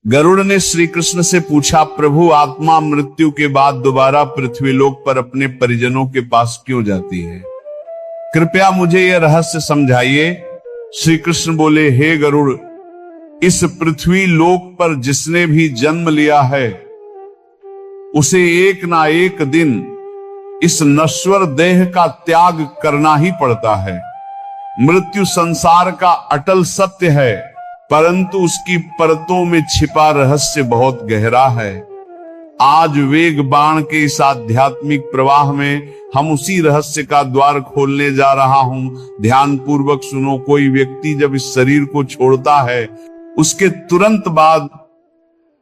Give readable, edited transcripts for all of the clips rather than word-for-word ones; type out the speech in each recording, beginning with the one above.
गरुड़ ने श्री कृष्ण से पूछा, प्रभु, आत्मा मृत्यु के बाद दोबारा पृथ्वीलोक पर अपने परिजनों के पास क्यों जाती है? कृपया मुझे यह रहस्य समझाइए। श्री कृष्ण बोले, हे गरुड़, इस पृथ्वी लोक पर जिसने भी जन्म लिया है उसे एक ना एक दिन इस नश्वर देह का त्याग करना ही पड़ता है। मृत्यु संसार का अटल सत्य है, परंतु उसकी परतों में छिपा रहस्य बहुत गहरा है। आज वेग बाण के इस आध्यात्मिक प्रवाह में हम उसी रहस्य का द्वार खोलने जा रहा हूं। ध्यान पूर्वक सुनो। कोई व्यक्ति जब इस शरीर को छोड़ता है, उसके तुरंत बाद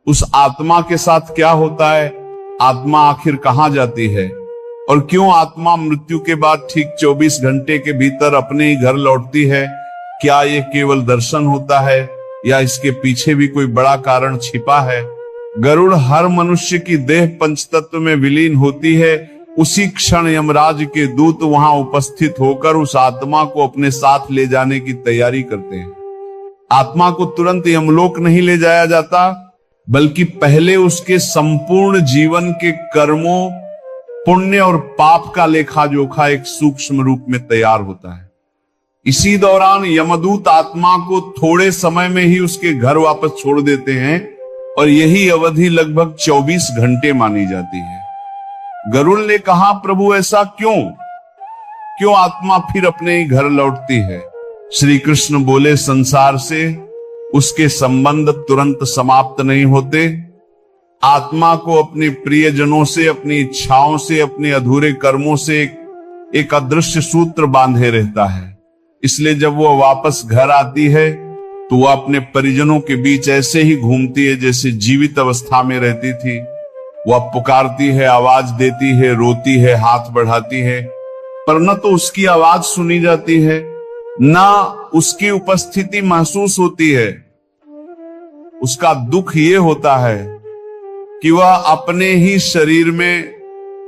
उस आत्मा के साथ क्या होता है? आत्मा आखिर कहां जाती है? और क्यों आत्मा मृत्यु के बाद ठीक 24 घंटे के भीतर अपने ही घर लौटती है? क्या ये केवल दर्शन होता है या इसके पीछे भी कोई बड़ा कारण छिपा है? गरुड़, हर मनुष्य की देह पंचतत्व में विलीन होती है। उसी क्षण यमराज के दूत वहां उपस्थित होकर उस आत्मा को अपने साथ ले जाने की तैयारी करते हैं। आत्मा को तुरंत यमलोक नहीं ले जाया जाता, बल्कि पहले उसके संपूर्ण जीवन के कर्मों, पुण्य और पाप का लेखा जोखा एक सूक्ष्म रूप में तैयार होता है। इसी दौरान यमदूत आत्मा को थोड़े समय में ही उसके घर वापस छोड़ देते हैं और यही अवधि लगभग 24 घंटे मानी जाती है। गरुड़ ने कहा, प्रभु, ऐसा क्यों आत्मा फिर अपने ही घर लौटती है? श्री कृष्ण बोले, संसार से उसके संबंध तुरंत समाप्त नहीं होते। आत्मा को अपने प्रियजनों से, अपनी इच्छाओं से, अपने अधूरे कर्मों से एक अदृश्य सूत्र बांधे रहता है। इसलिए जब वो वापस घर आती है तो वह अपने परिजनों के बीच ऐसे ही घूमती है जैसे जीवित अवस्था में रहती थी। वह पुकारती है, आवाज देती है, रोती है, हाथ बढ़ाती है, पर न तो उसकी आवाज सुनी जाती है, ना उसकी उपस्थिति महसूस होती है। उसका दुख ये होता है कि वह अपने ही शरीर में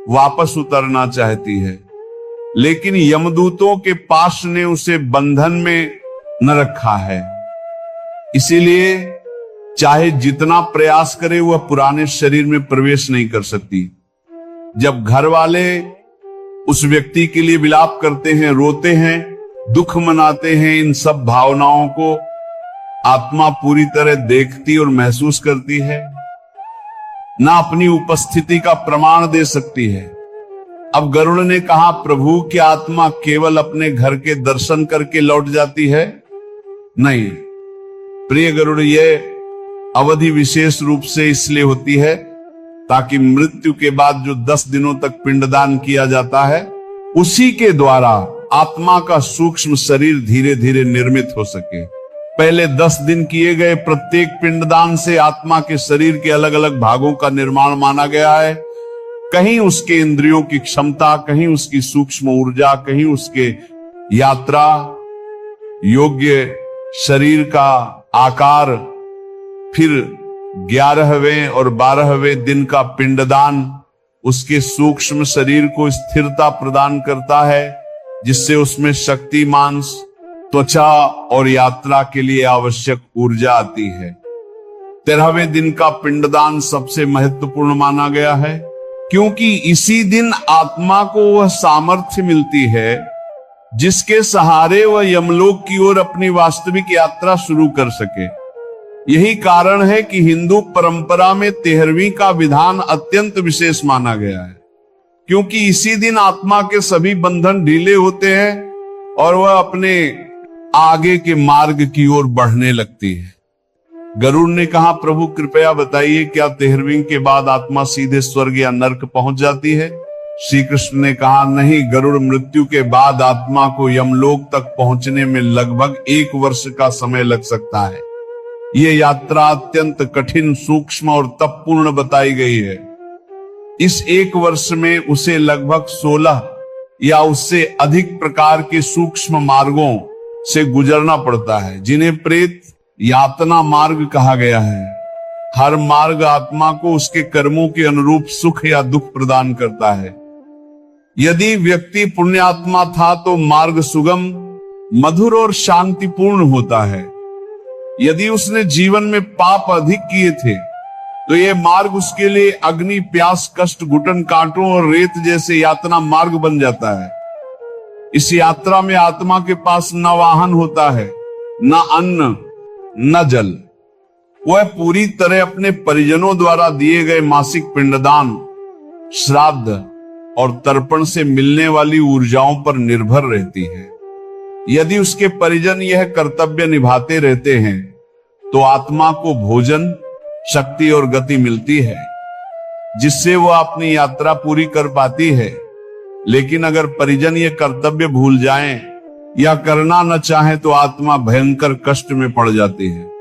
वापस उतरना चाहती है, लेकिन यमदूतों के पाश ने उसे बंधन में न रखा है। इसीलिए चाहे जितना प्रयास करे वह पुराने शरीर में प्रवेश नहीं कर सकती। जब घर वाले उस व्यक्ति के लिए विलाप करते हैं, रोते हैं, दुख मनाते हैं, इन सब भावनाओं को आत्मा पूरी तरह देखती और महसूस करती है, ना अपनी उपस्थिति का प्रमाण दे सकती है। अब गरुड़ ने कहा, प्रभु, क्या आत्मा केवल अपने घर के दर्शन करके लौट जाती है? नहीं प्रिय गरुड़, यह अवधि विशेष रूप से इसलिए होती है ताकि मृत्यु के बाद जो 10 दिनों तक पिंडदान किया जाता है, उसी के द्वारा आत्मा का सूक्ष्म शरीर धीरे धीरे निर्मित हो सके। पहले 10 दिन किए गए प्रत्येक पिंडदान से आत्मा के शरीर के अलग अलग भागों का निर्माण माना गया है। कहीं उसके इंद्रियों की क्षमता, कहीं उसकी सूक्ष्म ऊर्जा, कहीं उसके यात्रा योग्य शरीर का आकार। फिर 11वें और 12वें दिन का पिंडदान उसके सूक्ष्म शरीर को स्थिरता प्रदान करता है, जिससे उसमें शक्ति, मांस, त्वचा और यात्रा के लिए आवश्यक ऊर्जा आती है। 13वें दिन का पिंडदान सबसे महत्वपूर्ण माना गया है, क्योंकि इसी दिन आत्मा को वह सामर्थ्य मिलती है जिसके सहारे वह यमलोक की ओर अपनी वास्तविक यात्रा शुरू कर सके। यही कारण है कि हिंदू परंपरा में 13वीं का विधान अत्यंत विशेष माना गया है, क्योंकि इसी दिन आत्मा के सभी बंधन ढीले होते हैं और वह अपने आगे के मार्ग की ओर बढ़ने लगती है। गरुड़ ने कहा, प्रभु, कृपया बताइए, क्या 13वीं के बाद आत्मा सीधे स्वर्ग या नर्क पहुंच जाती है? श्री कृष्ण ने कहा, नहीं गरुड़, मृत्यु के बाद आत्मा को यमलोक तक पहुंचने में लगभग 1 वर्ष का समय लग सकता है। ये यात्रा अत्यंत कठिन, सूक्ष्म और तपपूर्ण बताई गई है। इस 1 वर्ष में उसे लगभग 16 या उससे अधिक प्रकार के सूक्ष्म मार्गों से गुजरना पड़ता है, जिन्हें प्रेत यातना मार्ग कहा गया है। हर मार्ग आत्मा को उसके कर्मों के अनुरूप सुख या दुख प्रदान करता है। यदि व्यक्ति पुण्यात्मा था तो मार्ग सुगम, मधुर और शांतिपूर्ण होता है। यदि उसने जीवन में पाप अधिक किए थे तो यह मार्ग उसके लिए अग्नि, प्यास, कष्ट, घुटन, कांटों और रेत जैसे यातना मार्ग बन जाता है। इस यात्रा में आत्मा के पास न वाहन होता है, न अन्न, न जल। वह पूरी तरह अपने परिजनों द्वारा दिए गए मासिक पिंडदान, श्राद्ध और तर्पण से मिलने वाली ऊर्जाओं पर निर्भर रहती है। यदि उसके परिजन यह कर्तव्य निभाते रहते हैं तो आत्मा को भोजन, शक्ति और गति मिलती है, जिससे वह अपनी यात्रा पूरी कर पाती है। लेकिन अगर परिजन ये कर्तव्य भूल जाएं या करना न चाहें तो आत्मा भयंकर कष्ट में पड़ जाती है।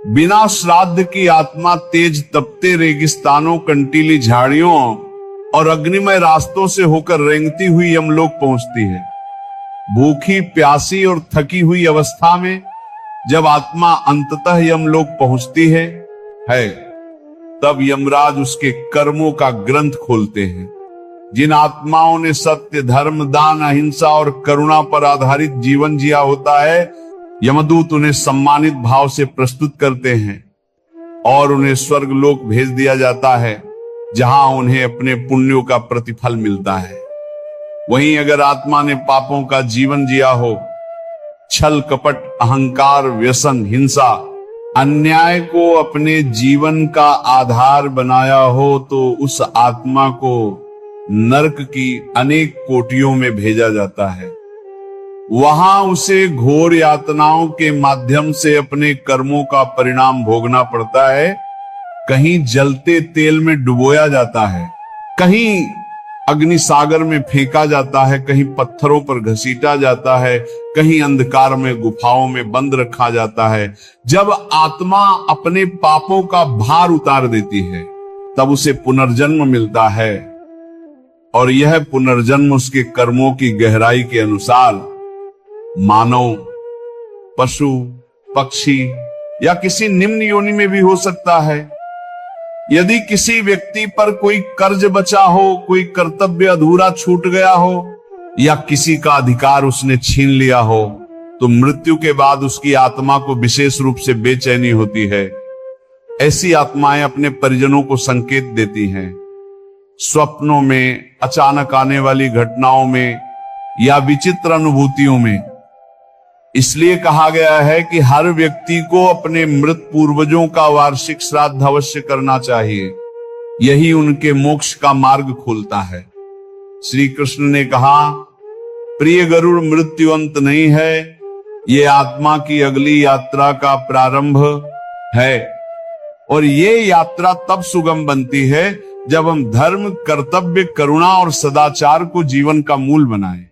बिना श्राद्ध की आत्मा तेज तपते रेगिस्तानों, कंटीली झाड़ियों और अग्निमय रास्तों से होकर रेंगती हुई यमलोक पहुंचती है। भूखी, प्यासी और थकी हुई अवस्था में जब आत्मा अंततः यमलोक पहुंचती है तब यमराज उसके कर्मों का ग्रंथ खोलते हैं। जिन आत्माओं ने सत्य, धर्म, दान, अहिंसा और करुणा पर आधारित जीवन जिया होता है, यमदूत उन्हें सम्मानित भाव से प्रस्तुत करते हैं और उन्हें स्वर्ग लोक भेज दिया जाता है, जहां उन्हें अपने पुण्यों का प्रतिफल मिलता है। वहीं अगर आत्मा ने पापों का जीवन जिया हो, छल, कपट, अहंकार, व्यसन, हिंसा, अन्याय को अपने जीवन का आधार बनाया हो, तो उस आत्मा को नरक की अनेक कोटियों में भेजा जाता है। वहां उसे घोर यातनाओं के माध्यम से अपने कर्मों का परिणाम भोगना पड़ता है। कहीं जलते तेल में डुबोया जाता है, कहीं अग्नि सागर में फेंका जाता है, कहीं पत्थरों पर घसीटा जाता है, कहीं अंधकार में गुफाओं में बंद रखा जाता है। जब आत्मा अपने पापों का भार उतार देती है तब उसे पुनर्जन्म मिलता है, और यह पुनर्जन्म उसके कर्मों की गहराई के अनुसार मानव, पशु, पक्षी या किसी निम्न योनि में भी हो सकता है। यदि किसी व्यक्ति पर कोई कर्ज बचा हो, कोई कर्तव्य अधूरा छूट गया हो या किसी का अधिकार उसने छीन लिया हो, तो मृत्यु के बाद उसकी आत्मा को विशेष रूप से बेचैनी होती है। ऐसी आत्माएं अपने परिजनों को संकेत देती हैं, स्वप्नों में, अचानक आने वाली घटनाओं में या विचित्र अनुभूतियों में। इसलिए कहा गया है कि हर व्यक्ति को अपने मृत पूर्वजों का वार्षिक श्राद्ध अवश्य करना चाहिए। यही उनके मोक्ष का मार्ग खोलता है। श्री कृष्ण ने कहा, प्रिय गरुड़, मृत्यु अंत नहीं है, ये आत्मा की अगली यात्रा का प्रारंभ है। और ये यात्रा तब सुगम बनती है जब हम धर्म, कर्तव्य, करुणा और सदाचार को जीवन का मूल बनाएं।